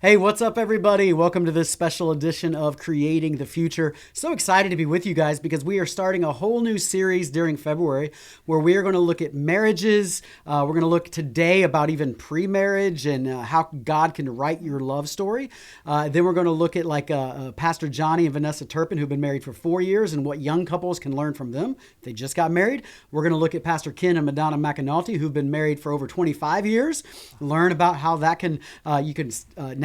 Hey, what's up, everybody? Welcome to this special edition of Creating the Future. So excited to be with you guys because we are starting a whole new series during February where we are going to look at marriages. We're going to look today about even pre-marriage and how God can write your love story. Then we're going to look at Pastor Johnny and Vanessa Turpin, who've been married for 4 years, and what young couples can learn from them if they just got married. We're going to look at Pastor Ken and Madonna McAnulty, who've been married for over 25 years. Learn about how that can you can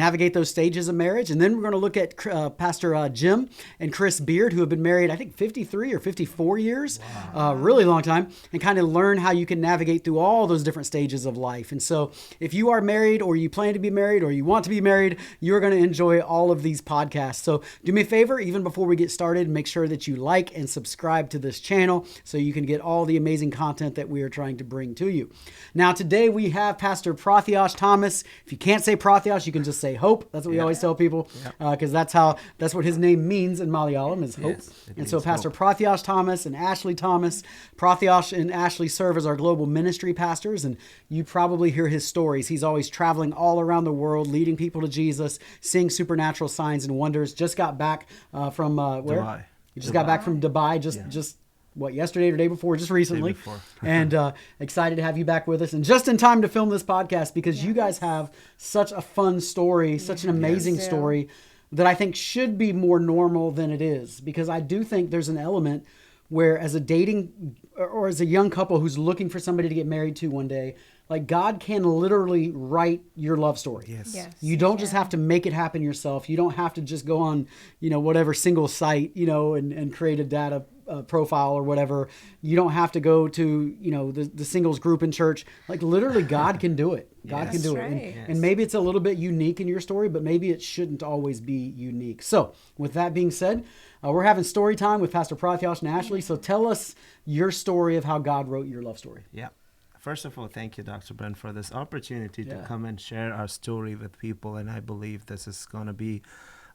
navigate those stages of marriage. And then we're going to look at Pastor Jim and Chris Beard, who have been married, I think, 53 or 54 years, really long time, and kind of learn how you can navigate through all those different stages of life. And so if you are married or you plan to be married or you want to be married, you're going to enjoy all of these podcasts. So do me a favor, even before we get started, make sure that you like and subscribe to this channel so you can get all the amazing content that we are trying to bring to you. Now, today we have Pastor Prathyash Thomas. If you can't say Prathyash, you can just say hope. That's what we always tell people, because that's what his name means in Malayalam, is hope. Yes, and so Pastor Prathyash Thomas and Ashley Thomas. Prathyash and Ashley serve as our global ministry pastors, and you probably hear his stories. He's always traveling all around the world, leading people to Jesus, seeing supernatural signs and wonders. Just got back from where? Dubai. You just got back from Dubai just yesterday or the day before, just recently. And excited to have you back with us. And just in time to film this podcast because you guys have such a fun story, such an amazing story that I think should be more normal than it is. Because I do think there's an element where as a dating or as a young couple who's looking for somebody to get married to one day, like God can literally write your love story. Yes. You don't just have to make it happen yourself. You don't have to just go on, whatever single site, and create a data profile or whatever. You don't have to go to, the singles group in church. Like literally God can do it. God can do it. And maybe it's a little bit unique in your story, but maybe it shouldn't always be unique. So with that being said, we're having story time with Pastor Prathyash and Ashley. So tell us your story of how God wrote your love story. Yeah. First of all, thank you, Dr. Brent, for this opportunity to come and share our story with people. And I believe this is going to be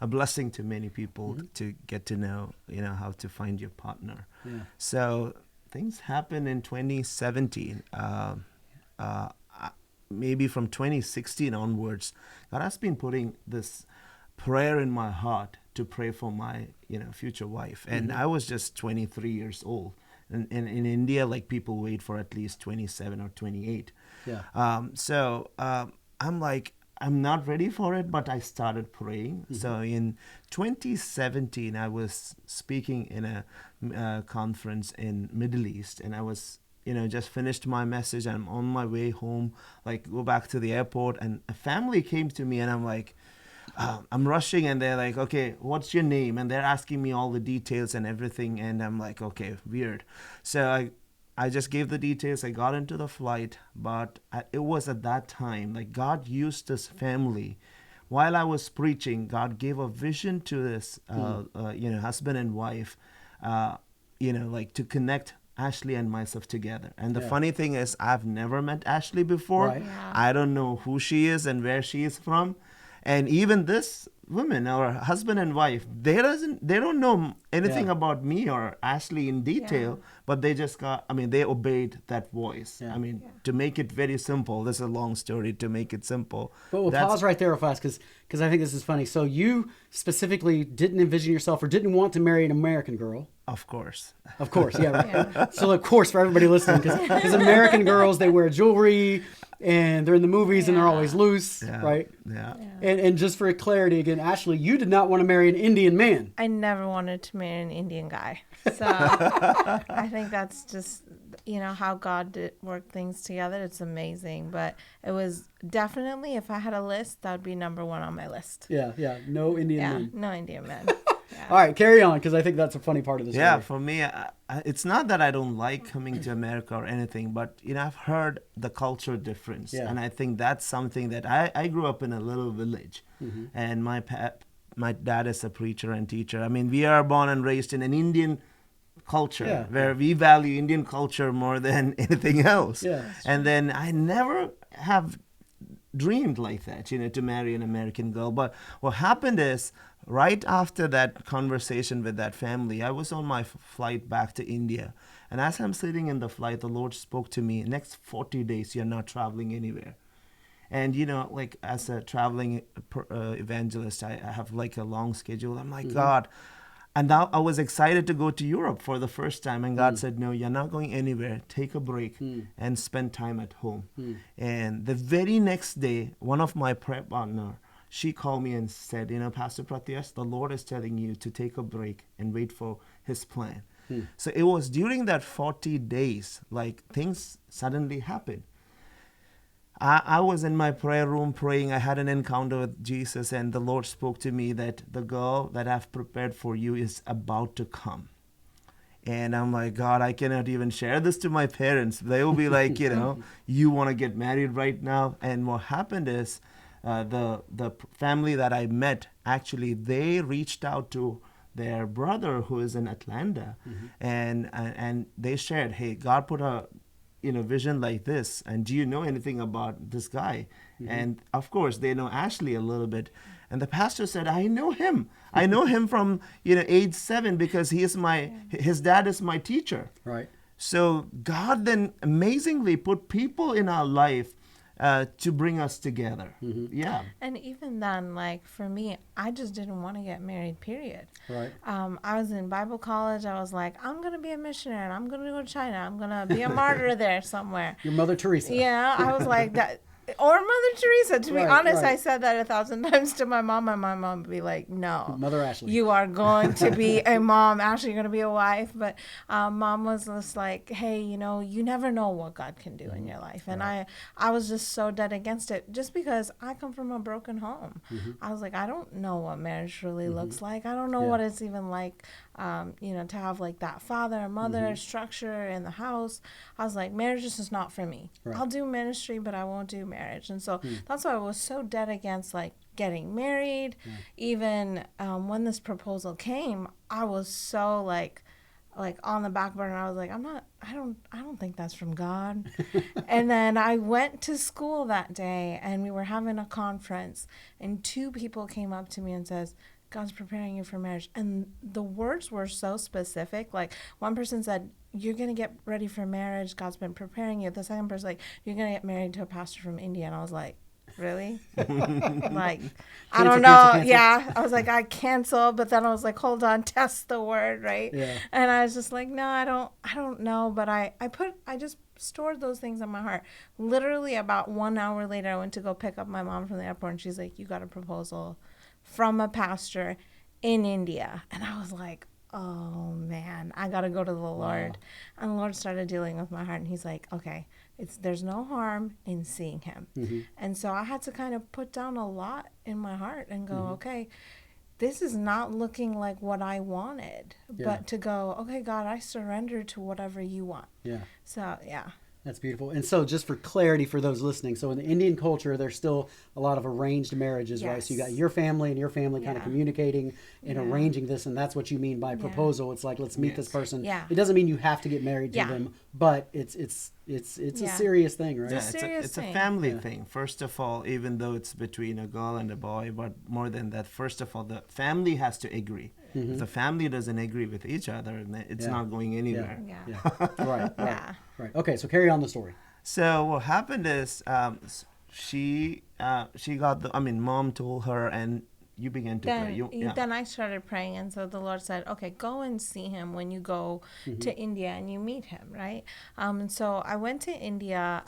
a blessing to many people to get to know, how to find your partner. Yeah. So things happened in 2017. Maybe from 2016 onwards, God has been putting this prayer in my heart to pray for my, future wife. And I was just 23 years old. And in India, people wait for at least 27 or 28. Yeah. So I'm like, I'm not ready for it, but I started praying. So in 2017, I was speaking in a conference in Middle East, and I was, just finished my message. I'm on my way home, go back to the airport, and a family came to me, and I'm like, I'm rushing, and they're like, okay, what's your name? And they're asking me all the details and everything, and I'm like, okay, weird. So I just gave the details. I got into the flight, but it was at that time, God used this family. While I was preaching, God gave a vision to this, husband and wife, to connect Ashley and myself together. And the funny thing is, I've never met Ashley before. Right. Yeah. I don't know who she is and where she is from. And even this woman, our husband and wife, they don't know anything about me or Ashley in detail, but they just they obeyed that voice. Yeah. To make it very simple, this is a long story to make it simple. But we'll pause right there real fast because I think this is funny. So you specifically didn't envision yourself or didn't want to marry an American girl. Of course. Yeah. Right. So of course, for everybody listening, because American girls, they wear jewelry and they're in the movies and they're always loose, right? Yeah. And just for clarity again, Ashley, you did not want to marry an Indian man. I never wanted to marry an Indian guy. So I think that's just, how God did work things together. It's amazing. But it was definitely, if I had a list, that would be number one on my list. Yeah. No Indian men. No Indian men. Yeah. All right, carry on, because I think that's a funny part of the story. Yeah, for me, it's not that I don't like coming to America or anything, but, I've heard the culture difference. Yeah. And I think that's something that I grew up in a little village. And my dad is a preacher and teacher. We are born and raised in an Indian culture where we value Indian culture more than anything else. Yeah, and then I never have dreamed like that, to marry an American girl. But what happened is, right after that conversation with that family, I was on my flight back to India. And as I'm sitting in the flight, the Lord spoke to me, next 40 days, you're not traveling anywhere. And, like as a traveling evangelist, I have like a long schedule. I'm like, God. And now I was excited to go to Europe for the first time. And God said, no, you're not going anywhere. Take a break and spend time at home. And the very next day, one of my prayer partner, she called me and said, Pastor Prathyash, the Lord is telling you to take a break and wait for his plan. So it was during that 40 days, like things suddenly happened. I was in my prayer room praying. I had an encounter with Jesus, and the Lord spoke to me that the girl that I've prepared for you is about to come. And I'm like, God, I cannot even share this to my parents. They will be like, you want to get married right now. And what happened is the family that I met, actually, they reached out to their brother who is in Atlanta, and they shared, hey, God put a vision like this, and do you know anything about this guy? And of course they know Ashley a little bit, and the pastor said, I know him from age 7 because his dad is my teacher. Right. So God then amazingly put people in our life to bring us together. Yeah. And even then, like for me, I just didn't want to get married, period. Right. I was in Bible college. I was like, I'm going to be a missionary and I'm going to go to China. I'm going to be a martyr there somewhere. Your Mother Teresa. Yeah, I was like that. Or Mother Teresa. To be honest, I said that 1,000 times to my mom, and my mom would be like, no. Mother Ashley. You are going to be a mom. Ashley, you're going to be a wife. But mom was just like, hey, you never know what God can do in your life. And I was just so dead against it just because I come from a broken home. I was like, I don't know what marriage really looks like. I don't know what it's even like, to have like that father and mother structure in the house. I was like, marriage is just not for me. Right. I'll do ministry, but I won't do marriage. And so that's why I was so dead against like getting married. Even when this proposal came, I was so like on the back burner. I was like, I don't think that's from God. And then I went to school that day, and we were having a conference, and 2 people came up to me and says, God's preparing you for marriage. And the words were so specific. Like one person said, you're going to get ready for marriage. God's been preparing you. The second person, like, you're going to get married to a pastor from India. And I was like, really? Like, I don't know. Cancel. Yeah. I was like, I cancel. But then I was like, hold on, test the word. Right. Yeah. And I was just like, no, I don't know. But I just stored those things in my heart. Literally about 1 hour later, I went to go pick up my mom from the airport, and she's like, you got a proposal from a pastor in India. And I was like, oh man, I got to go to the Lord. And the Lord started dealing with my heart, and he's like, okay, there's no harm in seeing him. And so I had to kind of put down a lot in my heart and go, okay, this is not looking like what I wanted, but to go, okay, God, I surrender to whatever you want. Yeah. So, yeah. That's beautiful. And so just for clarity for those listening, so in the Indian culture, there's still a lot of arranged marriages, right? So you got your family and your family kind of communicating and arranging this, and that's what you mean by proposal. It's like, let's meet this person. Yeah. It doesn't mean you have to get married to them, but it's a serious thing, right? It's a family thing. First of all, even though it's between a girl and a boy, but more than that, first of all, the family has to agree. If the family doesn't agree with each other, then it's not going anywhere. Right. Okay, so carry on the story. So what happened is she got mom told her, and you began to pray. Then I started praying, and so the Lord said, okay, go and see him when you go to India and you meet him, right? And so I went to India,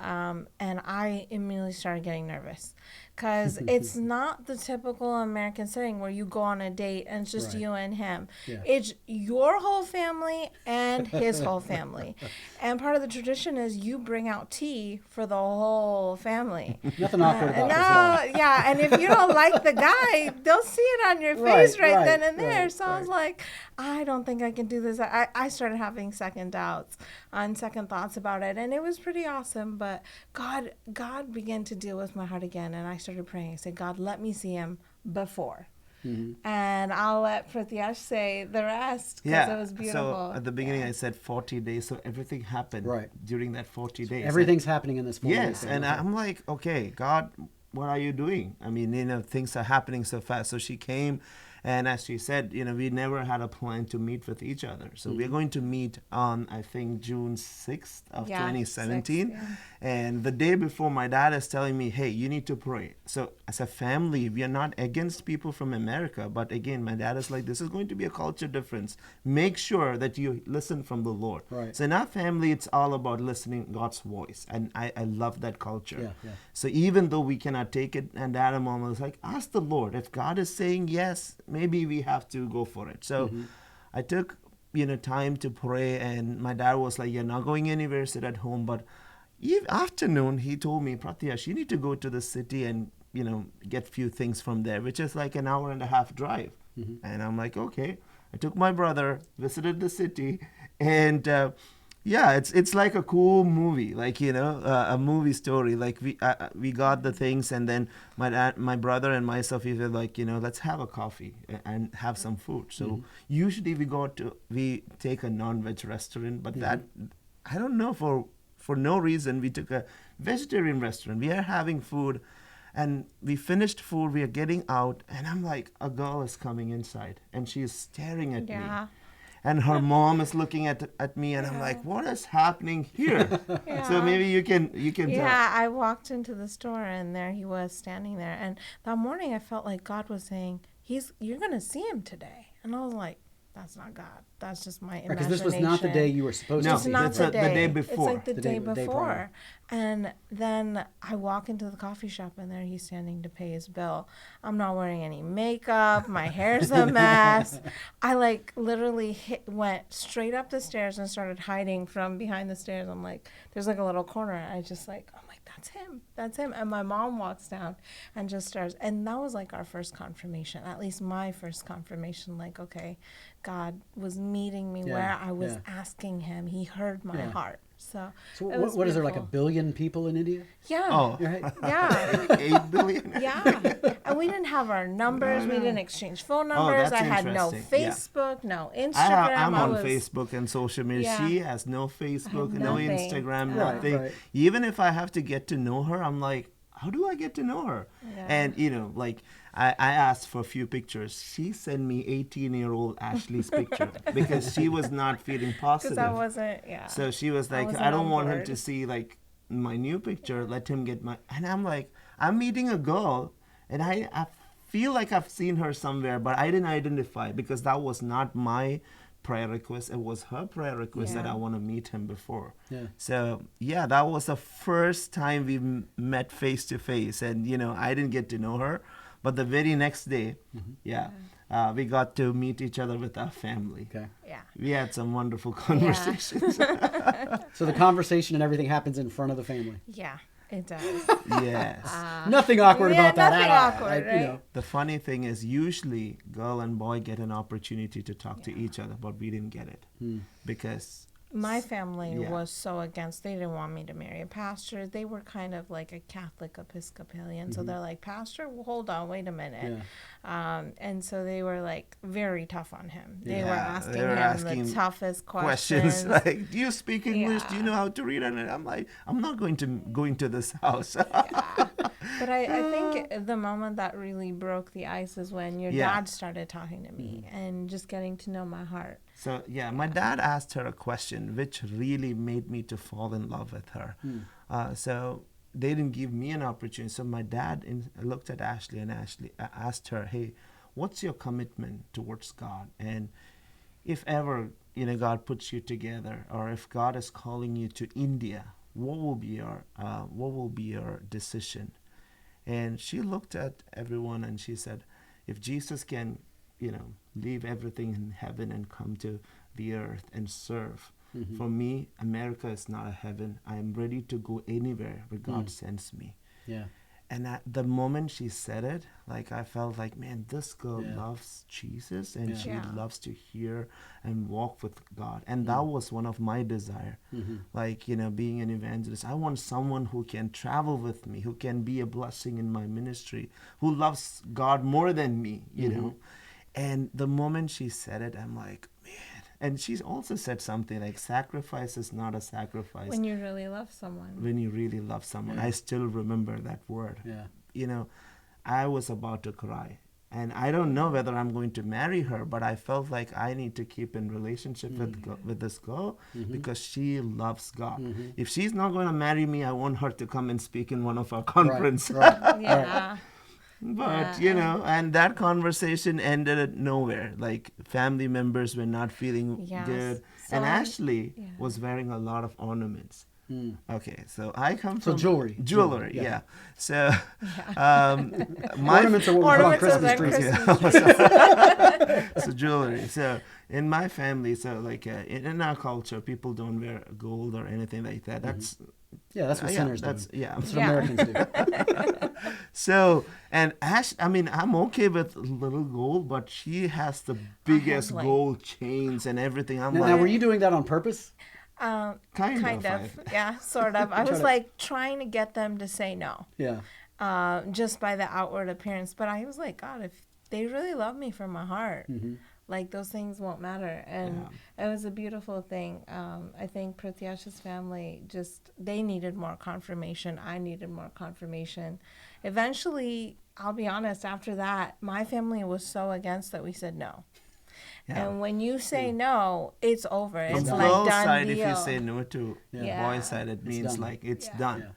and I immediately started getting nervous because it's not the typical American setting where you go on a date and it's just you and him. Yeah. It's your whole family and his whole family. And part of the tradition is you bring out tea for the whole family. Nothing awkward about this. Yeah, and if you don't like the guy, they'll see it on your face right then and there. So I was like, I don't think I can do this. I started having second doubts and second thoughts about it, and it was pretty awesome. But God began to deal with my heart again, and I started praying. I said, God, let me see him before. And I'll let Prathyash say the rest because it was beautiful. So at the beginning I said 40 days, so everything happened during that 40 days. Everything's happening in this 40 days. Yes, and I'm like, okay, God, what are you doing? I mean, things are happening so fast. So she came, And as she said, we never had a plan to meet with each other. So we're going to meet on, I think, June 6th of 2017. 6th, yeah. And the day before, my dad is telling me, hey, you need to pray. So as a family, we are not against people from America. But again, my dad is like, this is going to be a culture difference. Make sure that you listen from the Lord. Right. So in our family, it's all about listening God's voice. And I love that culture. Yeah, yeah. So even though we cannot take it, and dad and mom was like, ask the Lord. If God is saying yes, maybe we have to go for it. So I took, time to pray, and my dad was like, you're not going anywhere, sit at home. But afternoon, he told me, Prathyash, you need to go to the city and, get few things from there, which is like an hour and a half drive. And I'm like, okay. I took my brother, visited the city, and it's like a cool movie, like a movie story. Like we got the things, and then my brother and myself, we were like, let's have a coffee and have some food. So usually we take a non-veg restaurant, but that I don't know, for no reason we took a vegetarian restaurant. We are having food. And we finished food, we are getting out, and I'm like, a girl is coming inside, and she is staring at me. And her mom is looking at me, and I'm like, what is happening here? So maybe you can tell. Yeah, I walked into the store, and there he was standing there. And that morning, I felt like God was saying, you're going to see him today. And I was like, that's not God. That's just my imagination. Because this was not the day you were supposed to No, see not him. it's the the day. day before. It's like the day day before. prior. And then I walk into the coffee shop, and there he's standing to pay his bill. I'm not wearing any makeup. My hair's a mess. I literally went straight up the stairs and started hiding from behind the stairs. I'm like, there's like a little corner. I'm like, that's him. That's him. And my mom walks down and just starts. And that was like our first confirmation, at least my first confirmation. Like, okay, God was meeting me where I was asking him. He heard my heart. So it was what is there, like beautiful. 1 billion people in India? Yeah. Oh, Right? Yeah. 8 billion? Yeah. And we didn't have our numbers. We didn't exchange phone numbers. that's I had no interesting. Yeah. Facebook, no Instagram. I'm on was, Facebook and social media. Yeah. She has no Facebook, no nothing. Instagram, Right, nothing. right. Even if I have to get to know her, I'm like, how do I get to know her? Yeah. And, I asked for a few pictures. She sent me 18-year-old Ashley's picture because she was not feeling Because positive. I wasn't, yeah. So she was like, wasn't I don't on want him board. to see like my new picture. Let him get my. And I'm like, I'm meeting a girl, and I feel like I've seen her somewhere, but I didn't identify because that was not my prayer request. It was her prayer request that Yeah. I want to meet him before. Yeah. So yeah, that was the first time we met face to face, and I didn't get to know her, but the very next day, we got to meet each other with our family. Okay. Yeah. We had some wonderful conversations. So the conversation and everything happens in front of the family. Yeah, it does. Yes. Nothing awkward yeah, about that nothing at all. awkward, You know. right? The funny thing is, usually girl and boy get an opportunity to talk to each other, but we didn't get it because My family Yeah. was so against. They didn't want me to marry a pastor. They were kind of like a Catholic Episcopalian. So they're like, Pastor, well, hold on, wait a minute. And so they were like very tough on him. They were Yeah, asking they were him asking the toughest questions questions. like, do you speak English? Do you know how to read? And I'm like, I'm not going to this house. But I think the moment that really broke the ice is when your Yeah. dad started talking to me and just getting to know my heart. So yeah, my dad asked her a question which really made me to fall in love with her. So they didn't give me an opportunity. So my dad looked at Ashley, and Ashley asked her, "Hey, what's your commitment towards God? And if ever God puts you together, or if God is calling you to India, what will be your decision?" And she looked at everyone and she said, "If Jesus can, leave everything in heaven and come to the earth and serve. For me, America is not a heaven. I am ready to go anywhere where God sends me." Yeah. And at the moment she said it, like I felt like, man, this girl loves Jesus, and she Yeah. loves to hear and walk with God. And that was one of my desire. Like, being an evangelist, I want someone who can travel with me, who can be a blessing in my ministry, who loves God more than me, you know. And the moment she said it, I'm like, man. And she's also said something like, sacrifice is not a sacrifice When you really love someone. when you really love someone. I still remember that word. Yeah. I was about to cry. and I don't know whether I'm going to marry her, but I felt like I need to keep in relationship with this girl because she loves God. If she's not going to marry me, I want her to come and speak in one of our conferences. Right. Yeah. But, Yeah. and that conversation ended at nowhere. Like, family members were not feeling Yes. good. So And Ashley yeah. was wearing a lot of ornaments. Okay, so I come So from jewelry. Jewelry, Yeah. yeah. So, Ornaments are what we put on Ornaments Christmas and trees. Christmas trees. so jewelry. So in my family, so like in our culture, people don't wear gold or anything like that. That's Yeah, that's what sinners do. yeah. That's what Yeah. Americans do. So, and Ash, I mean, I'm okay with little gold, but she has the biggest like- gold chains and everything. I'm Now, like, were you doing that on purpose? kind of. Yeah, sort of. I was like trying to get them to say no, Yeah. just by the outward appearance. But I was like, God, if they really love me from my heart, like those things won't matter. And it was a beautiful thing. I think Pratyash's family they needed more confirmation. I needed more confirmation. Eventually, I'll be honest, after that, my family was so against that we said no. Yeah. And when you say no, it's over. From It's girl like done side, deal. if you say no to Yeah. boy side, it means done. like it's Yeah. done. Yeah.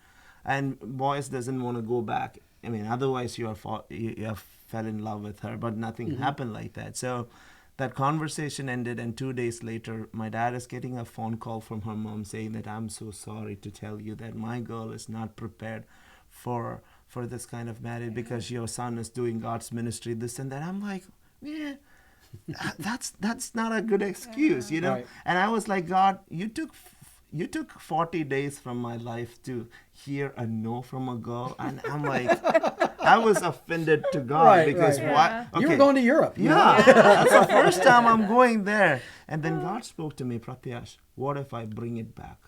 And boys doesn't want to go back. I mean, otherwise you have fell in love with her, but nothing happened like that. So that conversation ended, and 2 days later, my dad is getting a phone call from her mom saying that I'm so sorry to tell you that my girl is not prepared for this kind of marriage because your son is doing God's ministry, this and that. I'm like, yeah. That's not a good excuse, you know. Right. And I was like, God, you took 40 days from my life to hear a no from a girl, and I'm like, I was offended to God Right, because right. why? You were going to Europe. you know? Yeah, that's the first time I'm going there. And then God spoke to me, Prathyash, what if I bring it back?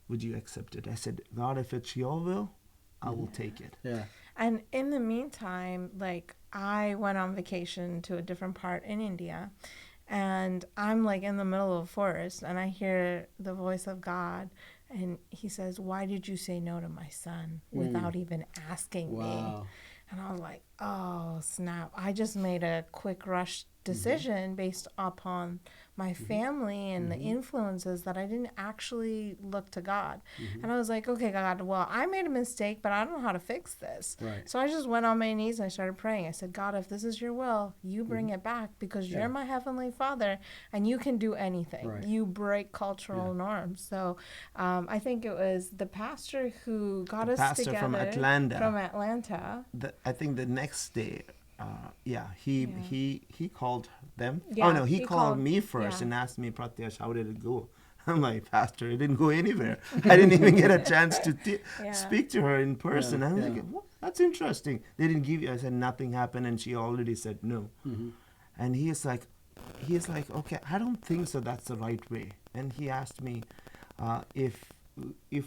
Would you accept it? I said, God, if it's your will, I will take it. Yeah. And in the meantime, like I went on vacation to a different part in India, and I'm like in the middle of a forest, and I hear the voice of God, and he says, "Why did you say no to my son without even asking me?" Wow. And I was like, "Oh, snap. I just made a quick rush decision based upon my family and the influences that I didn't actually look to God." And I was like, okay, God, well, I made a mistake, but I don't know how to fix this. Right. So I just went on my knees and I started praying. I said, God, if this is your will, you bring it back because you're my heavenly Father and you can do anything. Right. You break cultural norms. So I think it was the pastor who got us pastor together. from Atlanta. From Atlanta. I think the next day, he called them. Yeah, Oh no, he he called called- me first yeah. and asked me, Prathyash, how did it go? I'm like, Pastor, it didn't go anywhere. I didn't even get a chance to Yeah. speak to her in person. I'm yeah. like, what? That's interesting. They didn't give you. I said nothing happened, and she already said no. And he is like, okay, I don't think so. That's the right way. And he asked me if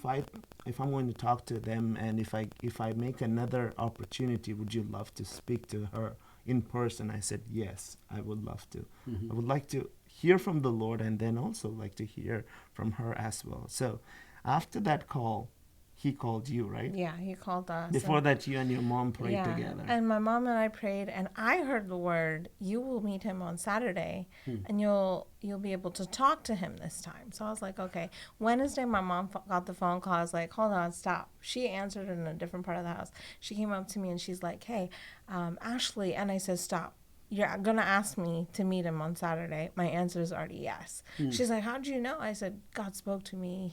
I'm going to talk to them, and if I make another opportunity, would you love to speak to her in person? I said yes, I would love to. I would like to hear from the Lord, and then also like to hear from her as well. So after that call, he called you, right? Yeah, he called us. Before that, you and your mom prayed together. And my mom and I prayed, and I heard the word, "You will meet him on Saturday, and you'll be able to talk to him this time." So I was like, okay. Wednesday, my mom got the phone call. I was like, hold on, stop. She answered in a different part of the house. She came up to me and she's like, "Hey, Ashley," and I said, "Stop. You're gonna ask me to meet him on Saturday. My answer is already yes." She's like, "How'd you know?" I said, "God spoke to me.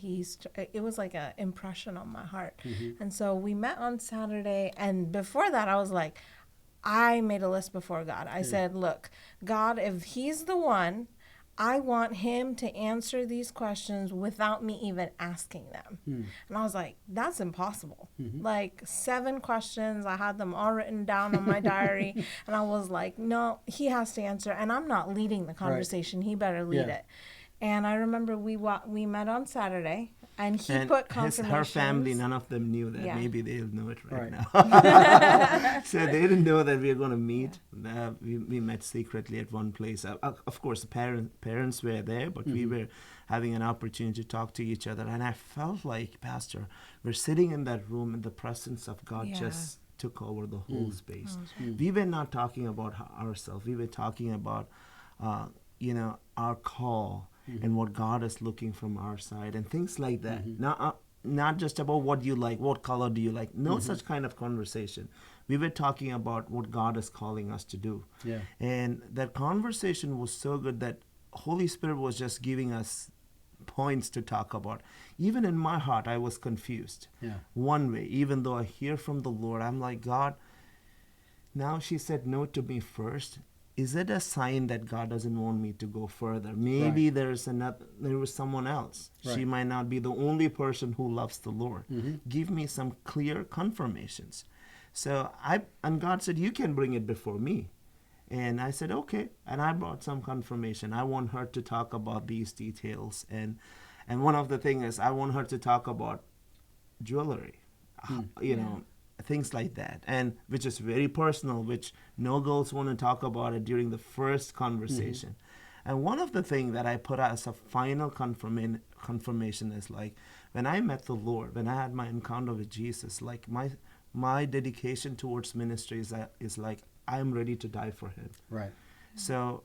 It was like an impression on my heart." And so we met on Saturday. And before that, I was like, I made a list before God. I said, "Look, God, if he's the one, I want him to answer these questions without me even asking them." And I was like, that's impossible. Like 7 questions. I had them all written down on my diary. And I was like, no, he has to answer. And I'm not leading the conversation. He better lead it. And I remember we met on Saturday, and he put confirmations. Her family, none of them knew that. Yeah. Maybe they'll know it right Right. now. So they didn't know that we were going to meet. We met secretly at one place. Of course, the parents were there, but we were having an opportunity to talk to each other. And I felt like, Pastor, we're sitting in that room, and the presence of God just took over the whole space. We were not talking about ourselves. We were talking about, our call and what God is looking from our side and things like that. Not just about what you like, what color do you like. No such kind of conversation. We were talking about what God is calling us to do. Yeah. And that conversation was so good that Holy Spirit was just giving us points to talk about. Even in my heart, I was confused. Yeah. One way, even though I hear from the Lord, I'm like, God, now she said no to me first. Is it a sign that God doesn't want me to go further? Maybe there was someone else. Right. She might not be the only person who loves the Lord. Give me some clear confirmations. So and God said, you can bring it before me. And I said, okay. And I brought some confirmation. I want her to talk about these details. And one of the things is I want her to talk about jewelry, things like that. And which is very personal, which no girls want to talk about it during the first conversation. And one of the things that I put as a final confirmation is like, when I met the Lord, when I had my encounter with Jesus, like my dedication towards ministry is like, I'm ready to die for him. Right. So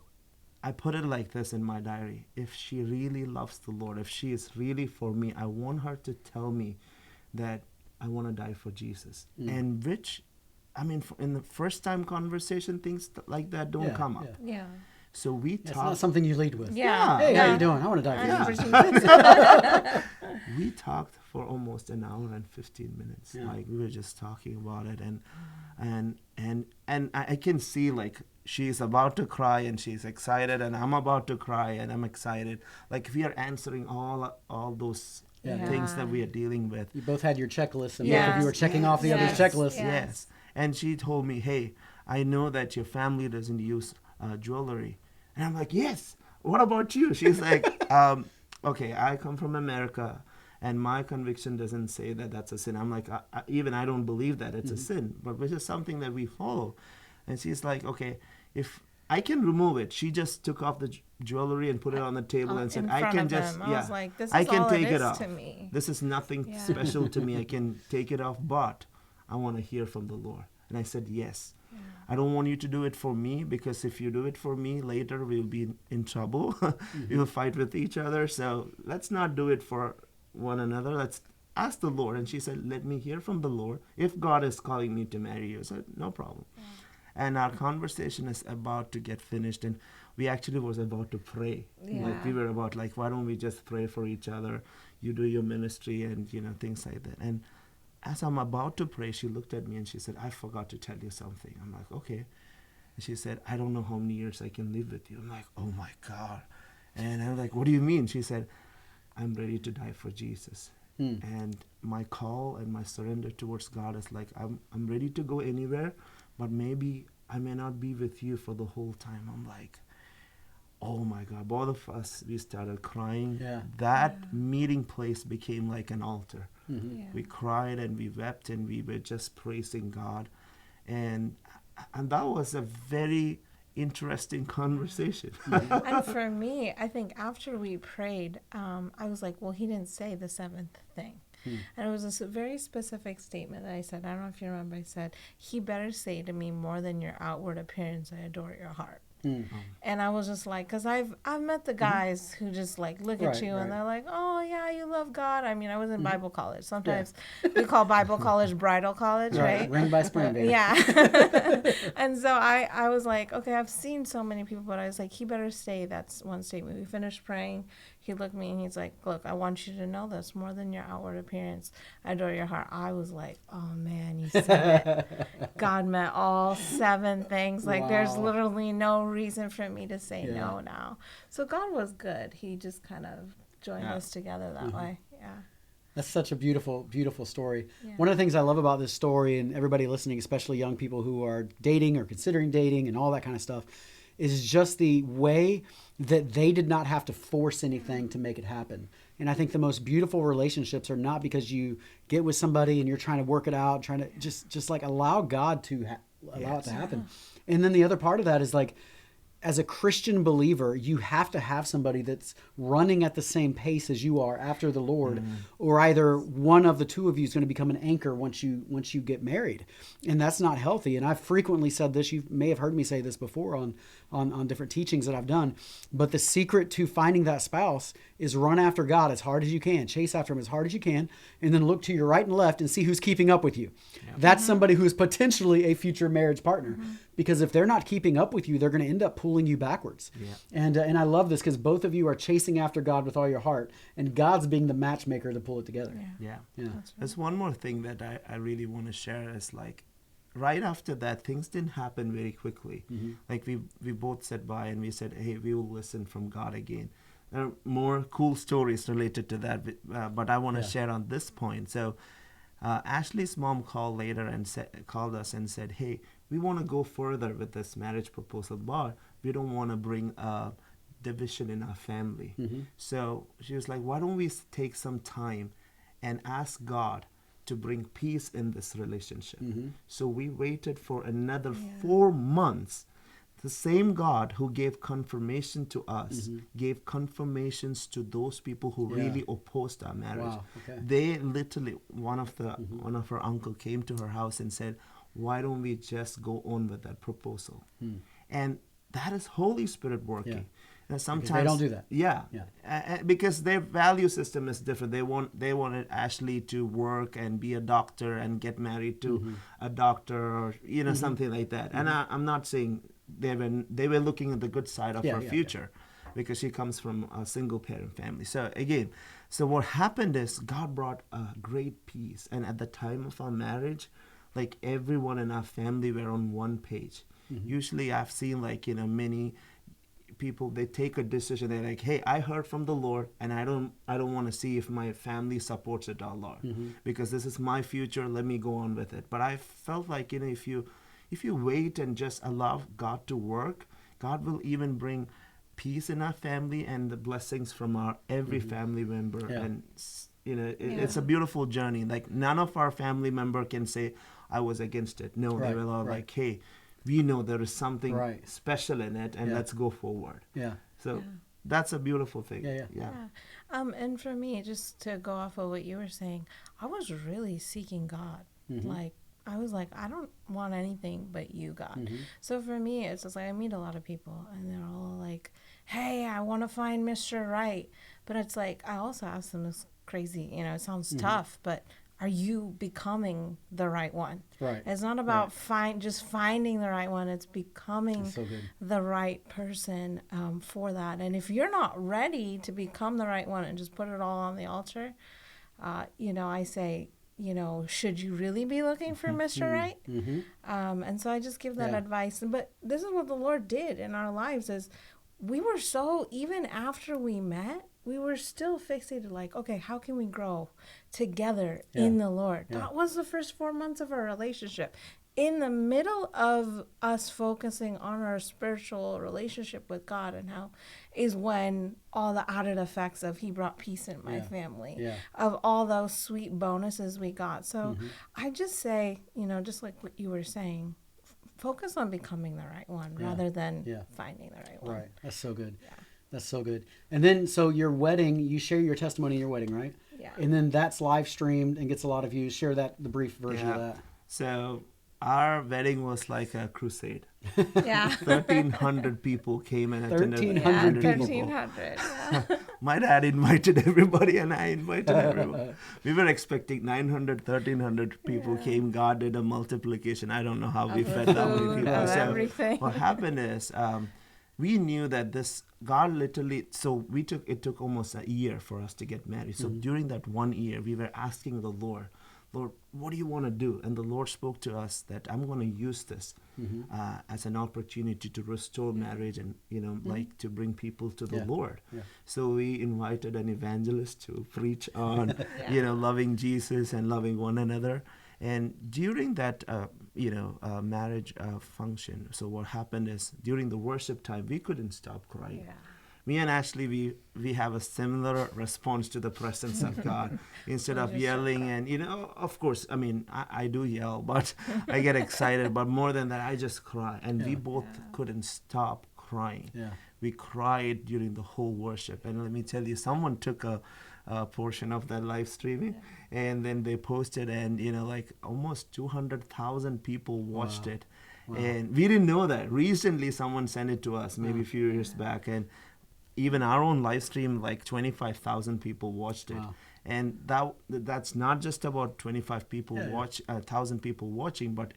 I put it like this in my diary. If she really loves the Lord, if she is really for me, I want her to tell me that I want to die for Jesus. And in the first time conversation, things like that don't come up. Yeah. So we It's talked. not something you lead with. Yeah. Hey, how you doing? I want to die for you. We talked for almost an hour and 15 minutes. Yeah. Like we were just talking about it, and I can see like she's about to cry and she's excited, and I'm about to cry and I'm excited. Like we are answering all those things that we are dealing with. You both had your checklists, and Yes. both of you were checking off the other's checklist. Yes. And she told me, hey, I know that your family doesn't use jewelry. And I'm like, yes. What about you? She's like, okay, I come from America, and my conviction doesn't say that that's a sin. I'm like, I don't believe that it's a sin, but which is something that we follow. And she's like, okay, if I can remove it. She just took off the jewelry and put it on the table and said, I can just, I was like, this is I can all take it is off. to me. This is nothing special to me. I can take it off, but I want to hear from the Lord. And I said, yes. Yeah. I don't want you to do it for me, because if you do it for me, later we'll be in trouble. We'll fight with each other. So let's not do it for one another. Let's ask the Lord. And she said, let me hear from the Lord. If God is calling me to marry you, I said, no problem. Yeah. And our conversation is about to get finished. And we actually was about to pray. Yeah. Like we were about like, why don't we just pray for each other? You do your ministry and, things like that. And as I'm about to pray, she looked at me and she said, I forgot to tell you something. I'm like, okay. And she said, I don't know how many years I can live with you. I'm like, oh my God. And I'm like, what do you mean? She said, I'm ready to die for Jesus. And my call and my surrender towards God is like, I'm ready to go anywhere, but maybe I may not be with you for the whole time. I'm like, oh my God. Both of us, we started crying. Yeah. That meeting place became like an altar. Mm-hmm. Yeah. We cried and we wept and we were just praising God. And that was a very interesting conversation. And for me, I think after we prayed, I was like, well, he didn't say the seventh thing. And it was a very specific statement that I said. I don't know if you remember. I said, he better say to me, more than your outward appearance, I adore your heart. And I was just like, because I've met the guys who just like look at you and they're like, oh yeah, you love God. I mean, I was in Bible college. Sometimes we call Bible college bridal college, right? Ring by spring, baby. Yeah. And so I was like, okay, I've seen so many people, but I was like, he better say that's one statement. We finished praying. He looked at me and he's like, look, I want you to know this, more than your outward appearance, I adore your heart. I was like, oh man, you said it. God meant all 7 things. Like there's literally no reason for me to say no now. So God was good. He just kind of joined us together that way. Yeah. That's such a beautiful, beautiful story. Yeah. One of the things I love about this story, and everybody listening, especially young people who are dating or considering dating and all that kind of stuff, is just the way that they did not have to force anything to make it happen. And I think the most beautiful relationships are not because you get with somebody and you're trying to work it out, trying to just like allow God to allow it to happen. And then the other part of that is like, as a Christian believer, you have to have somebody that's running at the same pace as you are after the Lord, or either one of the two of you is going to become an anchor once you get married, and that's not healthy. And I've frequently said this. You may have heard me say this before on different teachings that I've done. But the secret to finding that spouse is run after God as hard as you can, chase after Him as hard as you can, and then look to your right and left and see who's keeping up with you. Yeah. That's somebody who is potentially a future marriage partner. Because if they're not keeping up with you, they're going to end up pulling you backwards. Yeah. And I love this because both of you are chasing after God with all your heart, and God's being the matchmaker to pull it together. Yeah. Yeah. There's one more thing that I really want to share is like, right after that, things didn't happen very quickly. Like we both sat by and we said, hey, we will listen from God again. There are more cool stories related to that, but I want to share on this point. So Ashley's mom called later and called us and said, hey, we want to go further with this marriage proposal, but we don't want to bring a division in our family. So she was like, why don't we take some time and ask God to bring peace in this relationship? So we waited for another 4 months. The same God who gave confirmation to us gave confirmations to those people who really opposed our marriage. Wow. Okay. They literally, one of her uncle came to her house and said, why don't we just go on with that proposal? And that is Holy Spirit working. And sometimes because they don't do that. Yeah. Because their value system is different. They wanted Ashley to work and be a doctor and get married to a doctor, or something like that. And I'm not saying they were looking at the good side of her future, because she comes from a single parent family. So again, what happened is God brought a great peace, and at the time of our marriage, like everyone in our family were on one page. Usually I've seen many people, they take a decision, they're like, hey, I heard from the Lord, and I don't want to see if my family supports it or not, because this is my future, let me go on with it. But I felt like if you wait and just allow God to work, God will even bring peace in our family and the blessings from our every family member. And it's a beautiful journey. Like none of our family member can say I was against it. No, they were all like, hey, we know there is something special in it, and let's go forward. So that's a beautiful thing. And for me, just to go off of what you were saying, I was really seeking God. Like, I was like, I don't want anything but you, God. So for me, it's just like, I meet a lot of people and they're all like, hey, I want to find Mr. Right. But it's like, I also ask them this crazy, it sounds tough, but are you becoming the right one? Right. It's not about just finding the right one. It's becoming the right person for that. And if you're not ready to become the right one and just put it all on the altar, I say, should you really be looking for Mr. Right? And so I just give that advice. But this is what the Lord did in our lives is we were even after we met, we were still fixated like, okay, how can we grow together in the Lord? That was the first 4 months of our relationship. In the middle of us focusing on our spiritual relationship with God and how is when all the added effects of He brought peace in my family, of all those sweet bonuses we got. So I just say, just like what you were saying, focus on becoming the right one rather than finding the right one. Right. That's so good. Yeah. That's so good. And then, so your wedding, you share your testimony in your wedding, right? Yeah. And then that's live streamed and gets a lot of views. Share the brief version of that. So our wedding was like a crusade. 1,300 1,300 people came and attended. 1,300 people. 1,300. My dad invited everybody and I invited everyone. We were expecting 900, 1,300 people came. God did a multiplication. I don't know how we fed that many people. So everything. what happened is we knew that God literally, it took almost a year for us to get married. So during that 1 year, we were asking the Lord, what do you want to do? And the Lord spoke to us that I'm going to use this as an opportunity to restore marriage and, like to bring people to the Lord. So we invited an evangelist to preach on, loving Jesus and loving one another. And during that, marriage function, so what happened is during the worship time, we couldn't stop crying. Yeah. Me and Ashley, we have a similar response to the presence of God. Instead of yelling and, of course, I mean, I do yell, but I get excited. But more than that, I just cry. And we both couldn't stop crying. Yeah. We cried during the whole worship. And let me tell you, someone took a portion of that live streaming and then they posted, and like almost 200,000 people watched it. Wow. And we didn't know that. Recently someone sent it to us maybe a few years back, and even our own live stream, like 25,000 people watched it. Wow. And that's not just about 25 people 1,000 people watching, but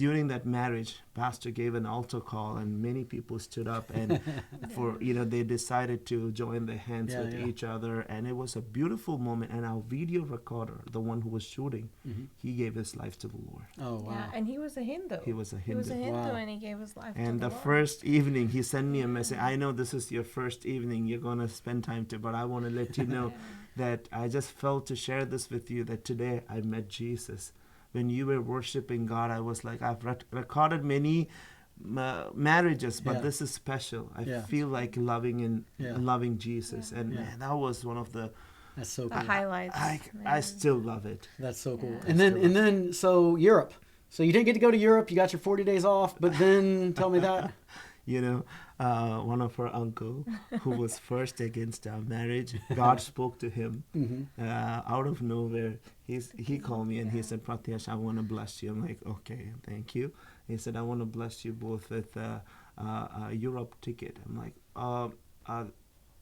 during that marriage, pastor gave an altar call, and many people stood up and they decided to join their hands with each other, and it was a beautiful moment. And our video recorder, the one who was shooting, he gave his life to the Lord. Oh, wow. Yeah, and he was a Hindu. He was a Hindu. Wow. And he gave his life to And the the Lord. first evening, he sent me a message. I know this is your first evening you're going to spend time to, but I want to let you know that I just felt to share this with you, that today I met Jesus. When you were worshiping God, I was like, I've recorded many marriages, but this is special. I feel like loving Jesus. And man, that was one of the That's so cool. highlights. I still love it. That's so cool. Yeah. And then so Europe. So you didn't get to go to Europe. You got your 40 days off, but then tell me that. One of her uncle who was first against our marriage, God spoke to him out of nowhere. He called me and he said, Prathyash, I want to bless you. I'm like, okay, thank you. He said, I want to bless you both with a Europe ticket. I'm like,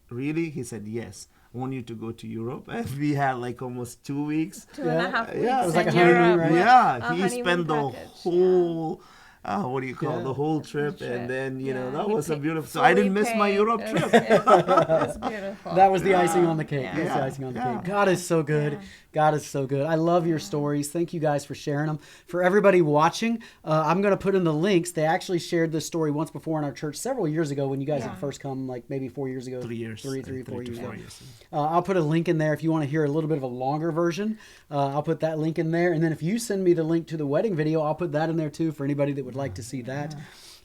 really? He said, yes. I want you to go to Europe. And we had like almost 2 weeks. 2.5 weeks. Yeah, it was like a in honeymoon, Europe right? with Yeah, a he honeymoon spent the package. whole the whole trip, trip. and then that he was a paid- beautiful. So I didn't miss my paid. Europe It trip. was beautiful. That was the icing on the cake. Yeah. That's the icing on the Yeah. cake. God is so good. Yeah. God is so good. I love your stories. Thank you guys for sharing them. For everybody watching, I'm going to put in the links. They actually shared this story once before in our church several years ago when you guys had first come, like maybe 4 years ago. 3 years. 4 to years ago. 4 years. I'll put a link in there if you want to hear a little bit of a longer version. I'll put that link in there. And then if you send me the link to the wedding video, I'll put that in there too for anybody that would like to see that.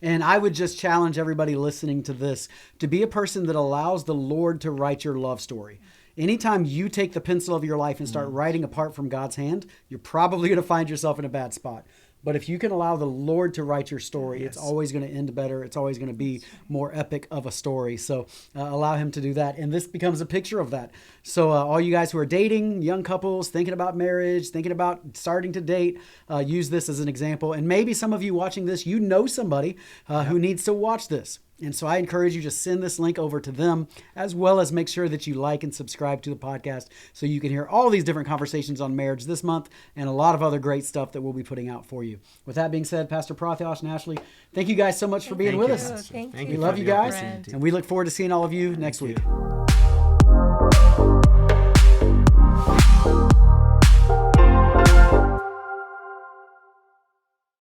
And I would just challenge everybody listening to this to be a person that allows the Lord to write your love story. Anytime you take the pencil of your life and start writing apart from God's hand, you're probably going to find yourself in a bad spot. But if you can allow the Lord to write your story, it's always going to end better. It's always going to be more epic of a story. So allow him to do that. And this becomes a picture of that. So all you guys who are dating, young couples, thinking about marriage, thinking about starting to date, use this as an example. And maybe some of you watching this, you know somebody who needs to watch this. And so I encourage you to send this link over to them, as well as make sure that you like and subscribe to the podcast so you can hear all these different conversations on marriage this month and a lot of other great stuff that we'll be putting out for you. With that being said, Pastor Prathyash and Ashley, thank you guys so much for being with us. Thank Thank you. We love for you the guys, opportunity. and we look forward to seeing all of you next week.